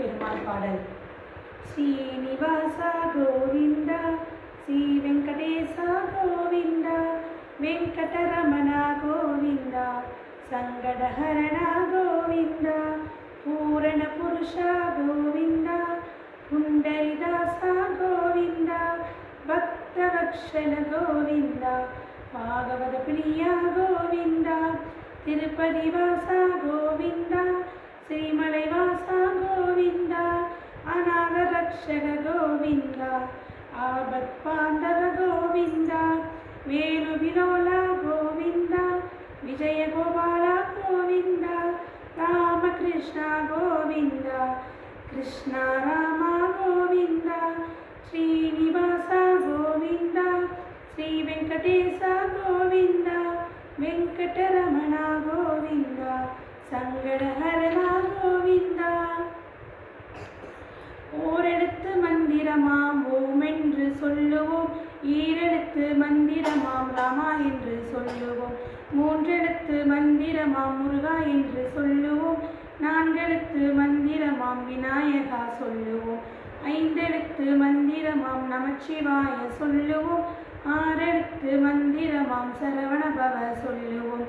பெருமாள் பாடல். ஸ்ரீனிவாசா கோவிந்தா, ஸ்ரீ வெங்கடேசா கோவிந்தா, வெங்கடரமணா கோவிந்தா, சங்கடஹரணா கோவிந்தா, பூரண புருஷா கோவிந்தா, புண்டரிதாசா கோவிந்தா, பக்தவத்சல கோவிந்தா, பாகவத பிரியா கோவிந்தா, திருப்பதி வாசா கோவிந்தா, ஸ்ரீமலை வாசா கோவிந்தா, அநாத ரக்ஷக கோவிந்தா, ஆபத் பாந்தவ கோவிந்தா, வேணு வினோலா கோவிந்தா, விஜய கோபாலா கோவிந்தா, ராமகிருஷ்ணா கோவிந்தா, கிருஷ்ணா ராமா கோவிந்தா, ஸ்ரீனிவாசா கோவிந்தா, ஸ்ரீ வெங்கடேசா கோவிந்தா, வெங்கடரமணா கோவிந்தா, சங்கடஹரணா கோவிந்தா. ஓரெழுத்து மந்திரமாம் ஓம் என்று சொல்லுவோம், ஈரெழுத்து மந்திரமாம் ராமா என்று சொல்லுவோம், மூன்றெழுத்து மந்திரமாம் முருகா என்று சொல்லுவோம், நான்கெழுத்து மந்திரமாம் விநாயகா சொல்லுவோம், ஐந்தெழுத்து மந்திரமாம் நமச்சிவாய சொல்லுவோம், ஆறெழுத்து மந்திரமாம் சரவணபவ சொல்லுவோம்,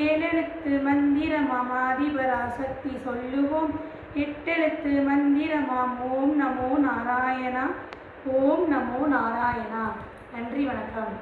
ஏழெழுத்து மந்திரமாம் ஆதிபராசக்தி சொல்லுவோம், எட்டெழுத்து மந்திரமாம் ஓம் நமோ நாராயணா, ஓம் நமோ நாராயணா. நன்றி, வணக்கம்.